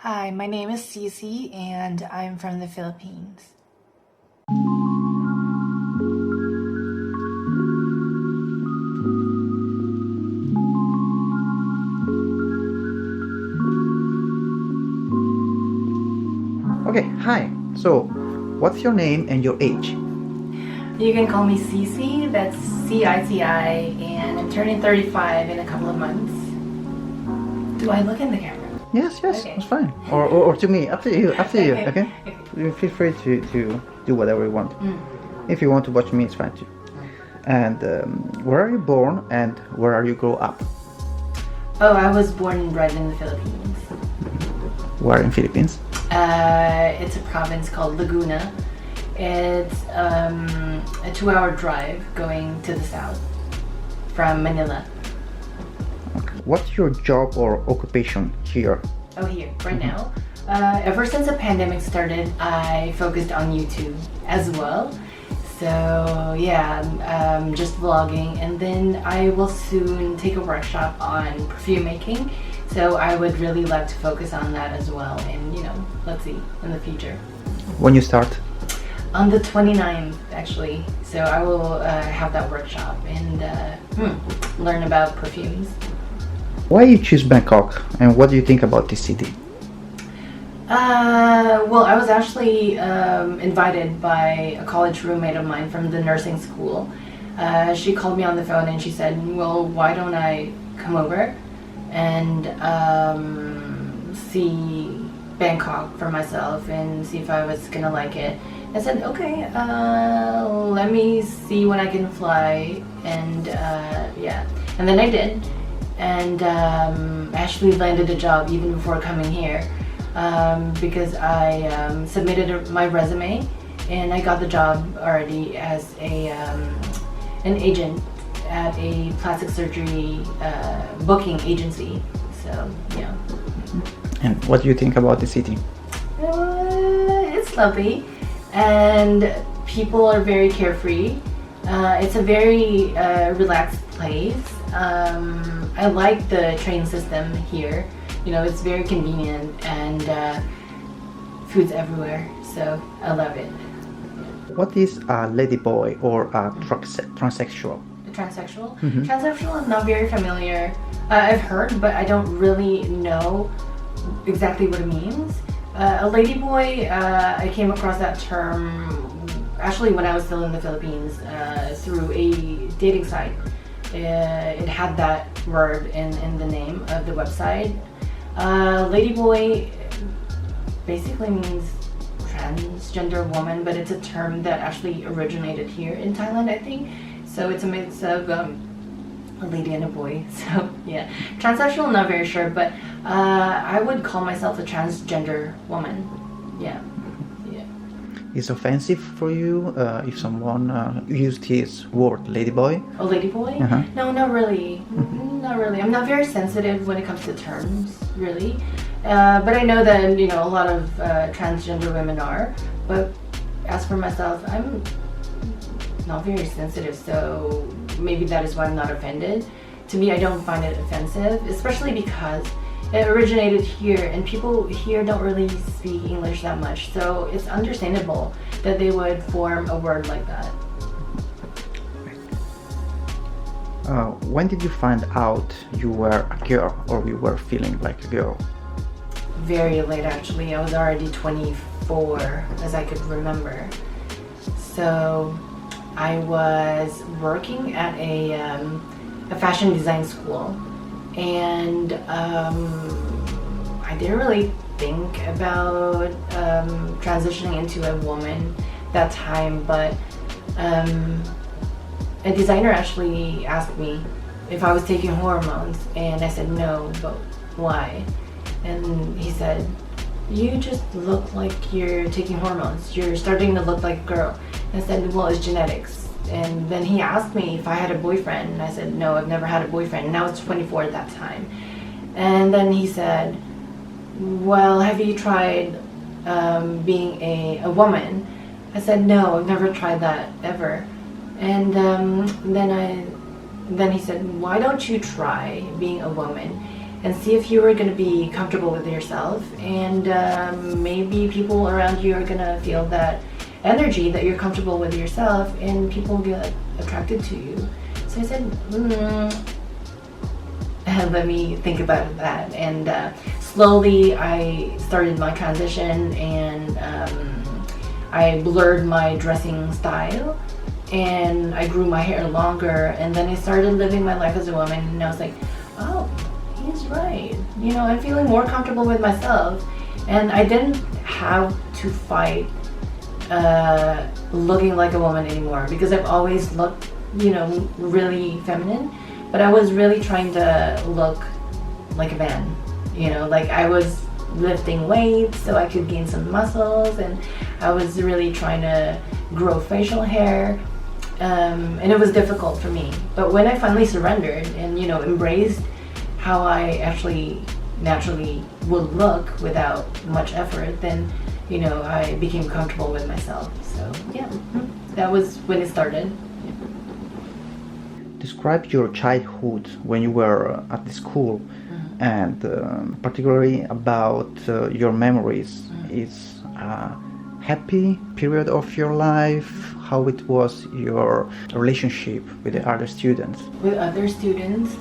Hi, my name is Cici and I'm from the Philippines. Okay, hi. So, what's your name and your age? You can call me Cici, that's C-I-C-I, and I'm turning 35 in a couple of months. Do I look in the camera? Yes, Okay. that's fine. Or to me, up to you, you, Okay. okay? You feel free to do whatever you want. If you want to watch me, it's fine too. And where are you born and where are you grow up? Oh, I was born and bred in the Philippines. Where in Philippines? It's a province called Laguna. It's a 2-hour drive going to the south from Manila. Okay. What's your job or occupation here? Oh, here, right now. Ever since the pandemic started, I focused on YouTube as well. So yeah, just vlogging, and then I will soon take a workshop on perfume making. So I would really like to focus on that as well, and let's see in the future. When you start? On the 29th, actually. So I will have that workshop and learn about perfumes. Why you choose Bangkok and what do you think about this city? Well, I was actually invited by a college roommate of mine from the nursing school. She called me on the phone and she said, well, why don't I come over and see Bangkok for myself and see if I was gonna like it. I said, okay, let me see when I can fly, and yeah, and then I did, and actually landed a job even before coming here. Because I submitted my resume and I got the job already as an agent at a plastic surgery booking agency. So yeah. And what do you think about the city? It's lovely and people are very carefree. It's a very relaxed place. I like the train system here. It's very convenient and food's everywhere, so I love it. What is a ladyboy or a transsexual? Transsexual? Transsexual, I'm not very familiar. I've heard, but I don't really know exactly what it means. A ladyboy, I came across that term actually when I was still in the Philippines through a dating site. It had that word in the name of the website. Ladyboy basically means transgender woman, but it's a term that actually originated here in Thailand, I think. So it's a mix of a lady and a boy. So yeah, transsexual, not very sure, but I would call myself a transgender woman. Yeah. Is offensive for you if someone used his word ladyboy? A ladyboy? No, not really. Not really. I'm not very sensitive when it comes to terms, really. But I know that a lot of transgender women are. But as for myself, I'm not very sensitive, so maybe that is why I'm not offended. To me, I don't find it offensive, especially because it originated here and people here don't really speak English that much, so it's understandable that they would form a word like that. When did you find out you were a girl or you were feeling like a girl? Very late, actually. I was already 24, as I could remember. So I was working at a fashion design school, and I didn't really think about transitioning into a woman that time, but a designer actually asked me if I was taking hormones, and I said no, but why? And he said, you just look like you're taking hormones, you're starting to look like a girl. And I said, well, it's genetics. And then he asked me if I had a boyfriend, and I said, no, I've never had a boyfriend, and I was 24 at that time. And then he said, well, have you tried being a woman? I said, no, I've never tried that ever. And then he said, why don't you try being a woman? and see if you were going to be comfortable with yourself, and maybe people around you are going to feel that energy that you're comfortable with yourself, and people will get attracted to you. So I said, let me think about that, and slowly I started my transition, and I blurred my dressing style, and I grew my hair longer, and then I started living my life as a woman, and I was like, oh, he's right, you know, I'm feeling more comfortable with myself, and I didn't have to fight looking like a woman anymore, because I've always looked, you know, really feminine, but I was really trying to look like a man, you know, like I was lifting weights so I could gain some muscles, and I was really trying to grow facial hair, and it was difficult for me. But when I finally surrendered and, you know, embraced how I actually naturally would look without much effort, then, you know, I became comfortable with myself. So yeah, that was when it started. Describe your childhood when you were at the school, and particularly about your memories. Is a happy period of your life? How it was your relationship with the other students? With other students,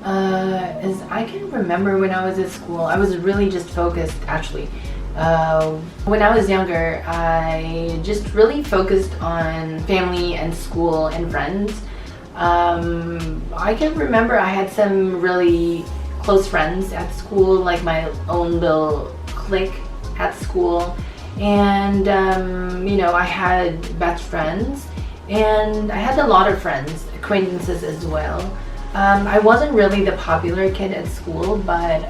as I can remember when I was at school, I was really just focused actually. When I was younger, I just really focused on family and school and friends. I can remember I had some really close friends at school, like my own little clique at school, and you know, I had best friends, and I had a lot of friends, acquaintances as well. I wasn't really the popular kid at school, but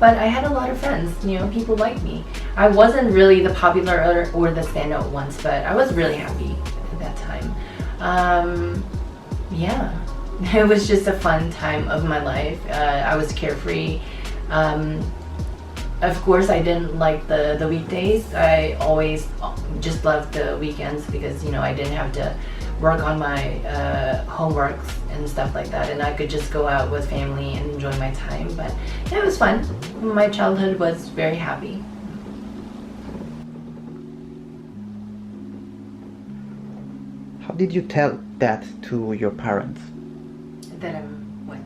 I had a lot of friends, you know, people liked me. I wasn't really the popular or the standout ones, but I was really happy at that time. Yeah, it was just a fun time of my life. I was carefree. Of course, I didn't like the weekdays. I always just loved the weekends because, you know, I didn't have to work on my homeworks and stuff like that, and I could just go out with family and enjoy my time. But yeah, it was fun. My childhood was very happy. How did you tell that to your parents? That I'm what?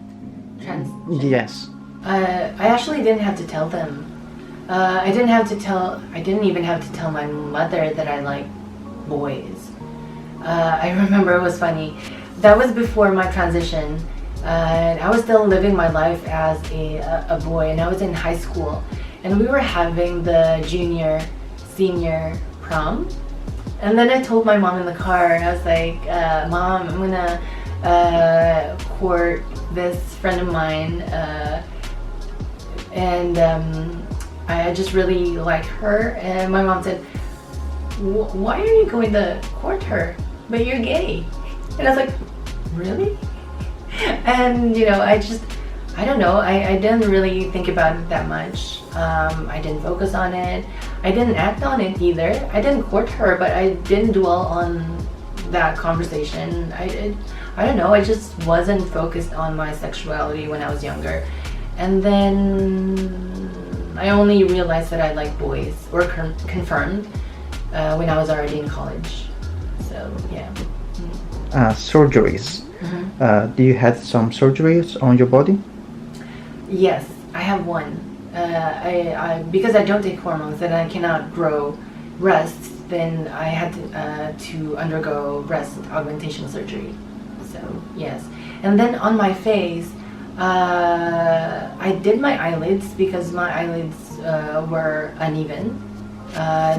Trans? Yes. I actually didn't have to tell them. I didn't even have to tell my mother that I like boys. I remember it was funny. That was before my transition. I was still living my life as a boy, and I was in high school. And we were having the junior, senior prom. And then I told my mom in the car, and I was like, Mom, I'm gonna court this friend of mine, and I just really like her. And my mom said, why are you going to court her? But you're gay. And I was like, really? And, you know, I don't know, I didn't really think about it that much. I didn't focus on it. I didn't act on it either. I didn't court her, but I didn't dwell on that conversation. I don't know, I just wasn't focused on my sexuality when I was younger. And then I only realized that I like boys, or confirmed, when I was already in college. So, yeah. Surgeries. Do you have some surgeries on your body? Yes, I have one. Because I don't take hormones and I cannot grow breasts, then I had to undergo breast augmentation surgery. So yes, and then on my face, I did my eyelids because my eyelids were uneven.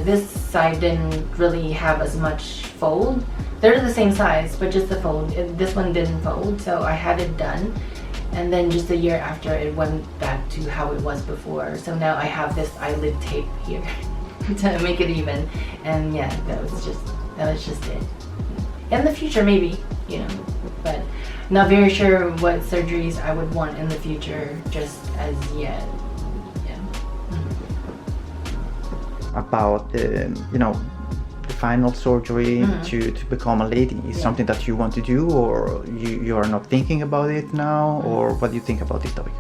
This side didn't really have as much fold. They're the same size, but just the fold. This one didn't fold, so I had it done. And then just a year after, it went back to how it was before. So now I have this eyelid tape here to make it even. And yeah, that was just it. In the future, maybe, you know, but not very sure what surgeries I would want in the future just as yet. Yeah. About you know, the final surgery to become a lady is something that you want to do, or you are not thinking about it now, or what do you think about this topic?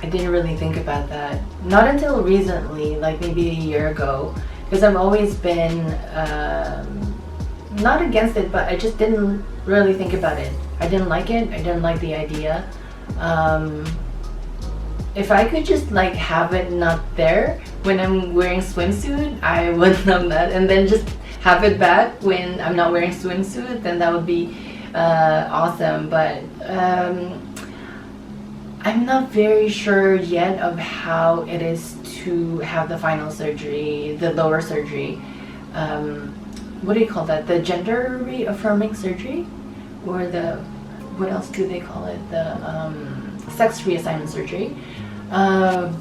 I didn't really think about that. Not until recently, like maybe a year ago, because I've always been not against it, but I just didn't really think about it. I didn't like it. I didn't like the idea. If I could just like have it not there when I'm wearing swimsuit, I would love that, and then just have it back when I'm not wearing swimsuit, then that would be awesome. But I'm not very sure yet of how it is to have the final surgery, the lower surgery. What do you call that? The gender reaffirming surgery, or the, what else do they call it? The sex reassignment surgery. I'm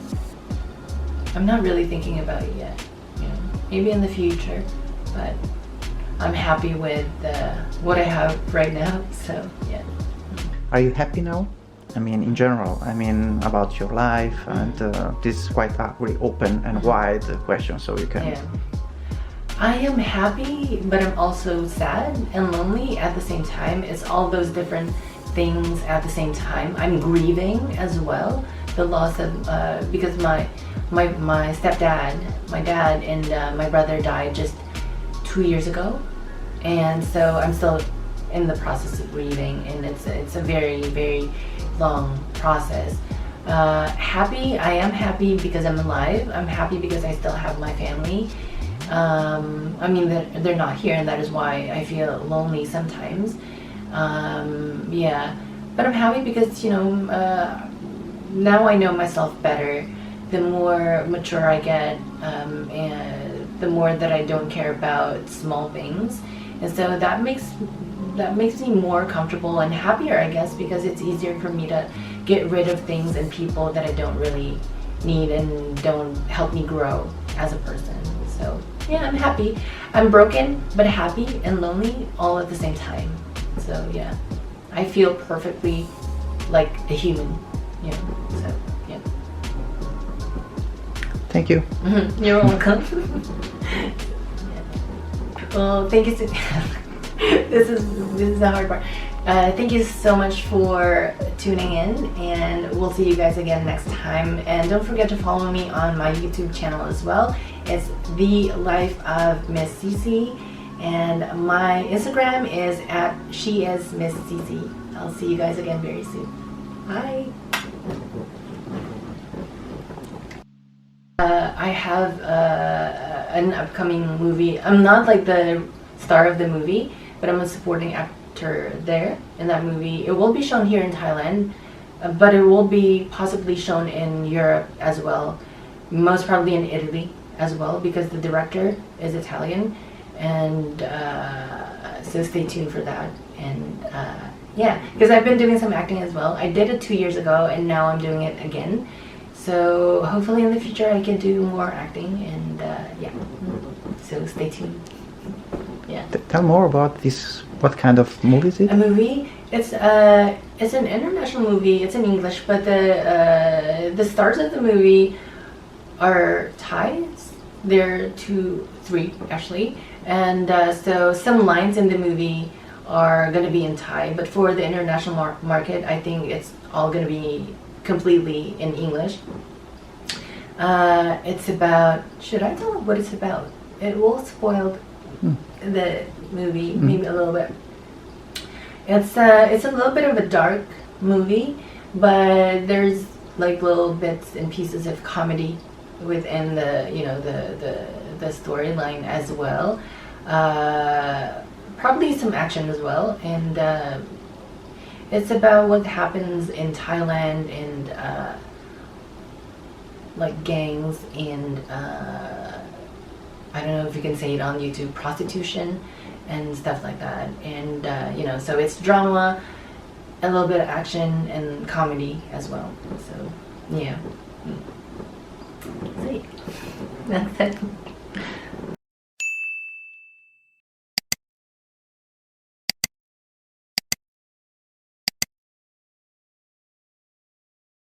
not really thinking about it yet. You know, maybe in the future, but I'm happy with what I have right now. So yeah. Are you happy now? I mean, in general, I mean, about your life, and this is quite a really open and wide question, so you can... Yeah. I am happy, but I'm also sad and lonely at the same time. It's all those different things at the same time. I'm grieving as well, the loss of, because my stepdad, my dad and my brother died just 2 years ago. And so I'm still in the process of grieving, and it's a very, very long process. Happy, I am happy because I'm alive. I'm happy because I still have my family. I mean, they're not here, and that is why I feel lonely sometimes. Yeah, but I'm happy because, you know, now I know myself better. The more mature I get, and the more that I don't care about small things, and so that makes me more comfortable and happier, I guess, because it's easier for me to get rid of things and people that I don't really need and don't help me grow as a person. So yeah, I'm happy. I'm broken, but happy and lonely all at the same time. So yeah, I feel perfectly like a human, you know, so yeah. Thank you. You're welcome. Yeah. Well, thank you. This is the hard part. Thank you so much for tuning in, and we'll see you guys again next time. And don't forget to follow me on my YouTube channel as well. It's The Life of Miss Cici, and my Instagram is at @SheIsMissCici. I'll see you guys again very soon. Bye. I have an upcoming movie. I'm not like the star of the movie, but I'm a supporting actor there in that movie. It will be shown here in Thailand, but it will be possibly shown in Europe as well, most probably in Italy as well, because the director is Italian, and so stay tuned for that. And yeah, because I've been doing some acting as well. I did it 2 years ago, and now I'm doing it again. So hopefully in the future I can do more acting, and yeah, so stay tuned. Yeah. Tell more about this. What kind of movie is it? A movie. It's an international movie. It's in English, but the stars of the movie are Thais. They're 3 actually, and so some lines in the movie are going to be in Thai, but for the international market, I think it's all going to be completely in English. It's about. Should I tell what it's about? It will spoil the movie maybe a little bit. It's a little bit of a dark movie, but there's like little bits and pieces of comedy within the, you know, the storyline as well. Probably some action as well, and it's about what happens in Thailand, and like gangs, and I don't know if you can say it on YouTube, prostitution and stuff like that. And you know, so it's drama, a little bit of action, and comedy as well. So yeah. See, that's it.